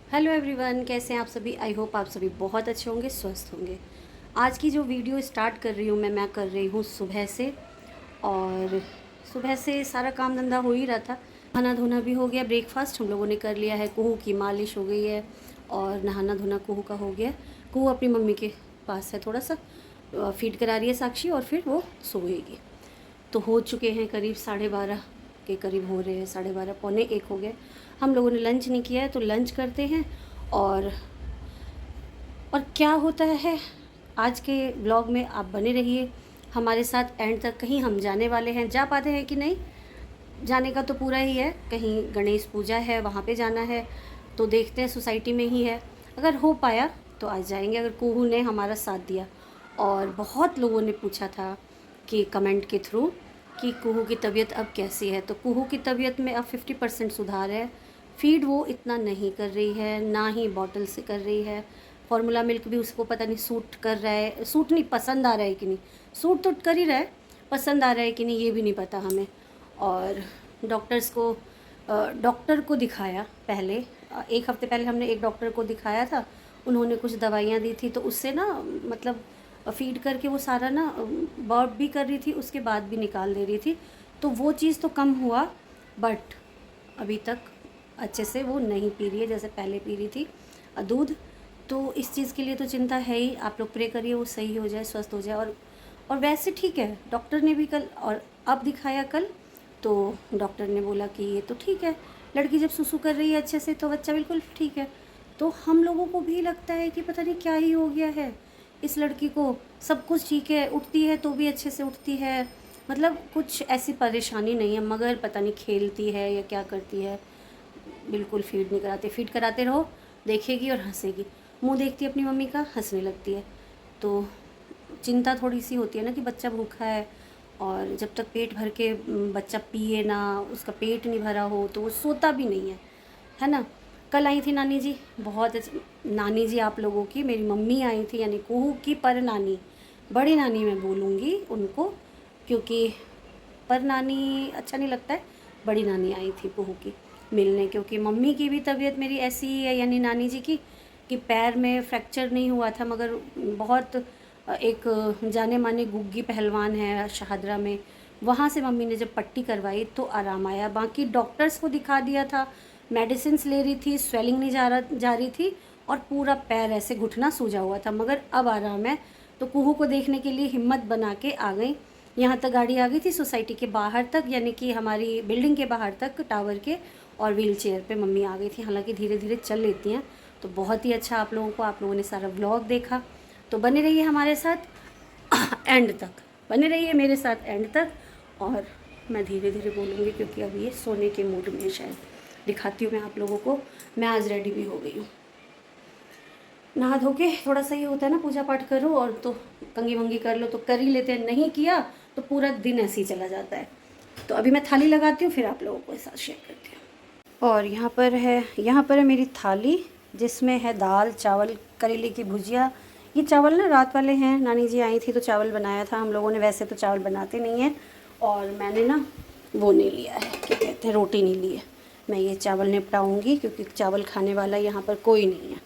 Hello everyone, कैसे हैं आप सभी। आई होप आप सभी बहुत अच्छे होंगे, स्वस्थ होंगे। आज की जो वीडियो स्टार्ट कर रही हूँ मैं कर रही हूँ सुबह से। और सुबह से सारा काम धंधा हो ही रहा था। नहाना धोना भी हो गया, ब्रेकफास्ट हम लोगों ने कर लिया है, कुहू की मालिश हो गई है और नहाना धोना कुहू का हो गया। कुहू अपनी मम्मी के पास है, थोड़ा सा फीड करा रही है साक्षी और फिर वो सोएगी। तो हो चुके हैं करीब 12:30 के करीब हो रहे हैं, 12:30 पौने 1 हो गए। हम लोगों ने लंच नहीं किया है तो लंच करते हैं। और क्या होता है आज के ब्लॉग में, आप बने रहिए हमारे साथ एंड तक। कहीं हम जाने वाले हैं, जा पाते हैं कि नहीं, जाने का तो पूरा ही है। कहीं गणेश पूजा है, वहाँ पे जाना है, तो देखते हैं, सोसाइटी में ही है। अगर हो पाया तो आज जाएंगे, अगर कुहू ने हमारा साथ दिया। और बहुत लोगों ने पूछा था कि कमेंट के थ्रू कि कुहू की तबीयत अब कैसी है। तो कुहू की तबीयत में अब 50% सुधार है। फीड वो इतना नहीं कर रही है, ना ही बॉटल से कर रही है। फार्मूला मिल्क भी उसको पता नहीं सूट कर रहा है, सूट नहीं, पसंद आ रहा है कि नहीं। सूट तो कर ही रहा है, पसंद आ रहा है कि नहीं ये भी नहीं पता हमें। और डॉक्टर को दिखाया पहले, 1 हफ्ते पहले हमने एक डॉक्टर को दिखाया था। उन्होंने कुछ दवाइयाँ दी थी, तो उससे ना मतलब फीड करके वो सारा ना बर्प भी कर रही थी, उसके बाद भी निकाल दे रही थी। तो वो चीज़ तो कम हुआ, बट अभी तक अच्छे से वो नहीं पी रही है जैसे पहले पी रही थी दूध। तो इस चीज़ के लिए तो चिंता है ही। आप लोग प्रे करिए वो सही हो जाए, स्वस्थ हो जाए। और वैसे ठीक है, डॉक्टर ने भी कल और अब दिखाया कल, तो डॉक्टर ने बोला कि ये तो ठीक है, लड़की जब सुसु कर रही है अच्छे से तो बच्चा बिल्कुल ठीक है। तो हम लोगों को भी लगता है कि पता नहीं क्या ही हो गया है इस लड़की को। सब कुछ ठीक है, उठती है तो भी अच्छे से उठती है, मतलब कुछ ऐसी परेशानी नहीं है, मगर पता नहीं खेलती है या क्या करती है। बिल्कुल फीड नहीं कराते, फीड कराते रहो देखेगी और हंसेगी, मुंह देखती है अपनी मम्मी का, हंसने लगती है। तो चिंता थोड़ी सी होती है ना कि बच्चा भूखा है, और जब तक पेट भर के बच्चा पिए ना, उसका पेट नहीं भरा हो तो वो सोता भी नहीं है ना। कल आई थी नानी जी, बहुत अच्छी नानी जी आप लोगों की, मेरी मम्मी आई थी, यानी कुहू की पर नानी, बड़ी नानी मैं बोलूँगी उनको, क्योंकि पर नानी अच्छा नहीं लगता है। बड़ी नानी आई थी कुहू की मिलने, क्योंकि मम्मी की भी तबीयत मेरी ऐसी ही है, यानी नानी जी की, कि पैर में फ्रैक्चर नहीं हुआ था, मगर बहुत एक जाने माने गुग्गी पहलवान है शाहदरा में, वहाँ से मम्मी ने जब पट्टी करवाई तो आराम आया। बाकी डॉक्टर्स को दिखा दिया था, मेडिसिन ले रही थी, स्वेलिंग नहीं जा रही थी, और पूरा पैर ऐसे घुटना सूजा हुआ था, मगर अब आराम है। तो कुहू को देखने के लिए हिम्मत बना के आ गई। यहाँ तक गाड़ी आ गई थी, सोसाइटी के बाहर तक, यानी कि हमारी बिल्डिंग के बाहर तक टावर के, और व्हील चेयर पर मम्मी आ गई थी। हालांकि धीरे धीरे चल लेती हैं। तो बहुत ही अच्छा आप लोगों ने सारा व्लॉग देखा। तो बने रहिए हमारे साथ एंड तक, बने रहिए मेरे साथ एंड तक। और मैं धीरे धीरे बोलूँगी क्योंकि अब ये सोने के मूड में शायद। दिखाती हूँ मैं आप लोगों को। मैं आज रेडी भी हो गई हूँ, नहा धो के। थोड़ा सा ये होता है ना, पूजा पाठ करो और तो कंगी वंगी कर लो तो कर ही लेते हैं, नहीं किया तो पूरा दिन ऐसे ही चला जाता है। तो अभी मैं थाली लगाती हूँ, फिर आप लोगों को साथ शेयर करती हूँ। और यहाँ पर है मेरी थाली, जिसमें है दाल चावल, करेले की भुजिया। ये चावल ना रात वाले हैं, नानी जी आई थी तो चावल बनाया था हम लोगों ने, वैसे तो चावल बनाते नहीं हैं। और मैंने ना वो नहीं लिया है, क्या कहते हैं, रोटी नहीं ली है। मैं ये चावल निपटाऊँगी क्योंकि चावल खाने वाला यहाँ पर कोई नहीं है।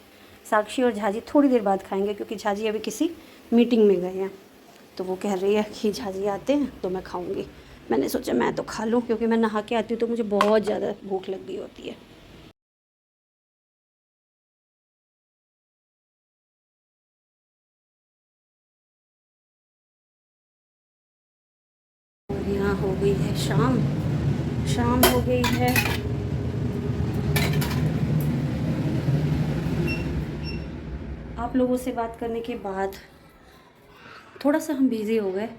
साक्षी और झाजी थोड़ी देर बाद खाएंगे, क्योंकि झाजी अभी किसी मीटिंग में गए हैं। तो वो कह रही है कि झाजी आते हैं तो मैं खाऊंगी। मैंने सोचा मैं तो खा लूँ, क्योंकि मैं नहा के आती हूँ तो मुझे बहुत ज़्यादा भूख लग गई होती है। और यहाँ हो गई है शाम, शाम हो गई है। आप लोगों से बात करने के बाद थोड़ा सा हम बिज़ी हो गए।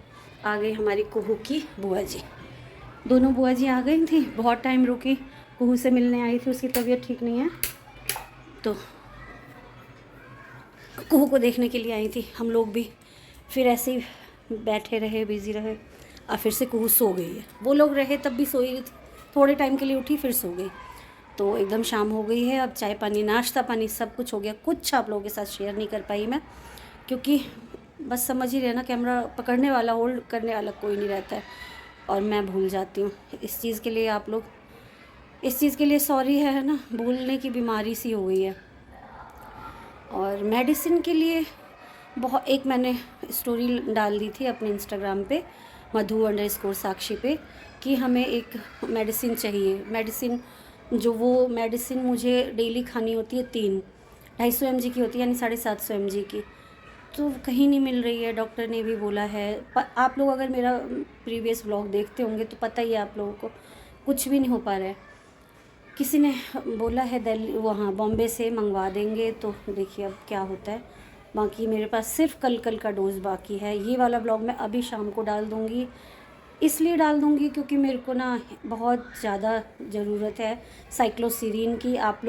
आ गई हमारी कुहू की बुआ जी, दोनों बुआ जी आ गई थी, बहुत टाइम रुकी। कुहू से मिलने आई थी, उसकी तबीयत ठीक नहीं है, तो कुहू को देखने के लिए आई थी। हम लोग भी फिर ऐसे ही बैठे रहे, बिज़ी रहे, और फिर से कुहू सो गई है। वो लोग रहे तब भी सोई रही थी, थोड़े टाइम के लिए उठी फिर सो गई। तो एकदम शाम हो गई है, अब चाय पानी नाश्ता पानी सब कुछ हो गया। कुछ आप लोगों के साथ शेयर नहीं कर पाई मैं, क्योंकि बस समझ ही रहे ना, कैमरा पकड़ने वाला, होल्ड करने वाला कोई नहीं रहता है, और मैं भूल जाती हूँ। इस चीज़ के लिए आप लोग, इस चीज़ के लिए सॉरी है ना, भूलने की बीमारी सी हो गई है। और मेडिसिन के लिए बहुत एक मैंने स्टोरी डाल दी थी अपने इंस्टाग्राम पे मधु_साक्षी पे कि हमें एक मेडिसिन चाहिए। मेडिसिन जो वो मेडिसिन मुझे डेली खानी होती है 250 mg की होती है, यानी 750 mg की, तो कहीं नहीं मिल रही है। डॉक्टर ने भी बोला है, आप लोग अगर मेरा प्रीवियस व्लॉग देखते होंगे तो पता ही है आप लोगों को, कुछ भी नहीं हो पा रहा है। किसी ने बोला है दिल्ली वहाँ बॉम्बे से मंगवा देंगे, तो देखिए अब क्या होता है। बाकी मेरे पास सिर्फ कल का डोज़ बाकी है। ये वाला व्लॉग मैं अभी शाम को डाल दूँगी, इसलिए डाल दूँगी क्योंकि मेरे को ना बहुत ज़्यादा ज़रूरत है साइक्लोसिरीन की। आप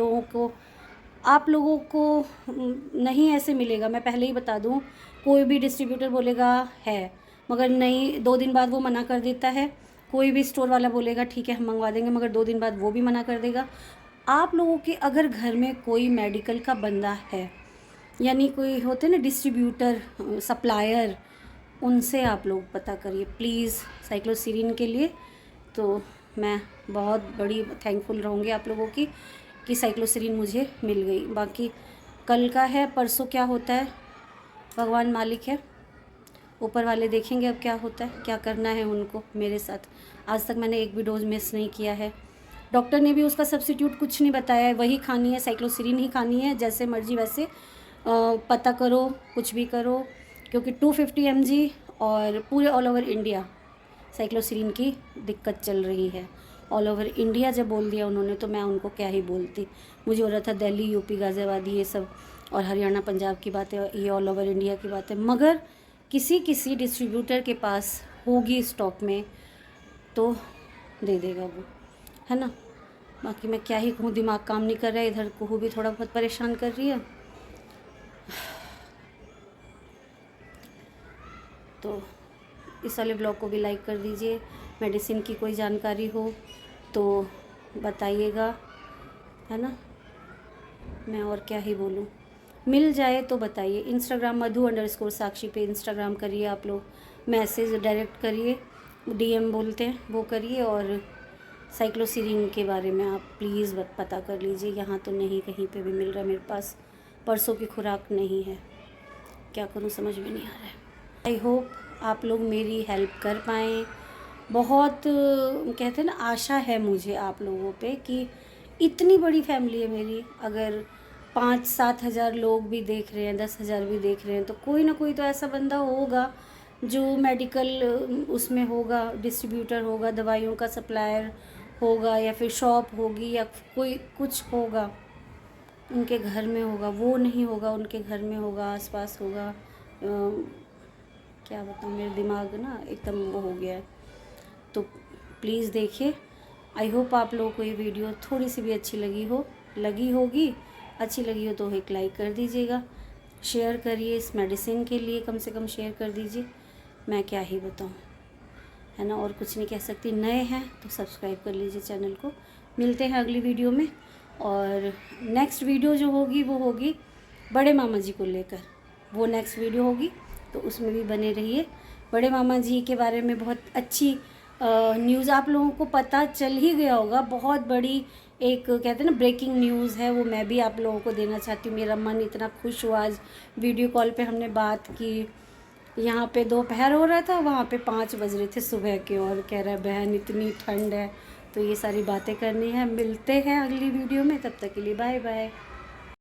लोगों को नहीं ऐसे मिलेगा, मैं पहले ही बता दूँ। कोई भी डिस्ट्रीब्यूटर बोलेगा है, मगर नहीं, 2 दिन बाद वो मना कर देता है। कोई भी स्टोर वाला बोलेगा ठीक है हम मंगवा देंगे, मगर 2 दिन बाद वो भी मना कर देगा। आप लोगों के अगर घर में कोई मेडिकल का बंदा है, यानी कोई होते ना डिस्ट्रीब्यूटर, सप्लायर, उनसे आप लोग पता करिए प्लीज़ साइक्लोसिरीन के लिए। तो मैं बहुत बड़ी थैंकफुल रहूँगी आप लोगों की कि साइक्लोसिरीन मुझे मिल गई। बाकी कल का है, परसों क्या होता है भगवान मालिक है, ऊपर वाले देखेंगे अब क्या होता है, क्या करना है उनको मेरे साथ। आज तक मैंने एक भी डोज मिस नहीं किया है। डॉक्टर ने भी उसका सब्स्टिट्यूट कुछ नहीं बताया है, वही खानी है, साइक्लोसिरीन ही खानी है, जैसे मर्जी वैसे पता करो, कुछ भी करो, क्योंकि 250 mg और पूरे ऑल ओवर इंडिया साइक्लोसिरीन की दिक्कत चल रही है। ऑल ओवर इंडिया जब बोल दिया उन्होंने तो मैं उनको क्या ही बोलती। मुझे हो रहा था दिल्ली, यूपी, गाज़ियाबाद ये सब और हरियाणा, पंजाब की बातें, ये ऑल ओवर इंडिया की बातें, मगर किसी डिस्ट्रीब्यूटर के पास होगी स्टॉक में तो दे देगा वो, है ना। बाकी मैं क्या ही कहूँ, दिमाग काम नहीं कर रहा है। इधर कुहू भी थोड़ा बहुत परेशान कर रही है। तो इस वाले ब्लॉग को भी लाइक कर दीजिए। मेडिसिन की कोई जानकारी हो तो बताइएगा, है ना। मैं और क्या ही बोलूँ, मिल जाए तो बताइए। इंस्टाग्राम मधु_साक्षी पे इंस्टाग्राम करिए आप लोग, मैसेज डायरेक्ट करिए, DM बोलते हैं वो करिए। और साइक्लोसिरीन के बारे में आप प्लीज़ पता कर लीजिए। यहाँ तो नहीं कहीं पे भी मिल रहा है मेरे पास, परसों की खुराक नहीं है, क्या करूँ समझ में नहीं आ रहा है। आई होप आप लोग मेरी हेल्प कर पाएँ। बहुत कहते हैं ना, आशा है मुझे आप लोगों पे कि इतनी बड़ी फैमिली है मेरी। अगर 5-7 हज़ार लोग भी देख रहे हैं, 10,000 भी देख रहे हैं, तो कोई ना कोई तो ऐसा बंदा होगा जो मेडिकल उसमें होगा, डिस्ट्रीब्यूटर होगा, दवाइयों का सप्लायर होगा, या फिर शॉप होगी, या कोई कुछ होगा उनके घर में होगा। वो नहीं होगा, उनके घर में होगा, आसपास होगा। क्या बताऊँ, मेरे दिमाग ना एकदम वो हो गया है। तो प्लीज़ देखिए। आई होप आप लोगों को ये वीडियो थोड़ी सी भी अच्छी लगी होगी। अच्छी लगी हो तो एक लाइक कर दीजिएगा, शेयर करिए। इस मेडिसिन के लिए कम से कम शेयर कर दीजिए। मैं क्या ही बताऊँ, है ना, और कुछ नहीं कह सकती। नए हैं तो सब्सक्राइब कर लीजिए चैनल को। मिलते हैं अगली वीडियो में, और नेक्स्ट वीडियो जो होगी वो होगी बड़े मामा जी को लेकर। वो नेक्स्ट वीडियो होगी तो उसमें भी बने रहिए। बड़े मामा जी के बारे में बहुत अच्छी न्यूज़ आप लोगों को पता चल ही गया होगा। बहुत बड़ी एक कहते हैं ना ब्रेकिंग न्यूज़ है, वो मैं भी आप लोगों को देना चाहती हूँ। मेरा मन इतना खुश हुआ, आज वीडियो कॉल पे हमने बात की। यहाँ पे दोपहर हो रहा था, वहाँ पे 5 बज रहे थे सुबह के, और कह रहा है बहन इतनी ठंड है। तो ये सारी बातें करनी है। मिलते हैं अगली वीडियो में, तब तक के लिए बाय बाय।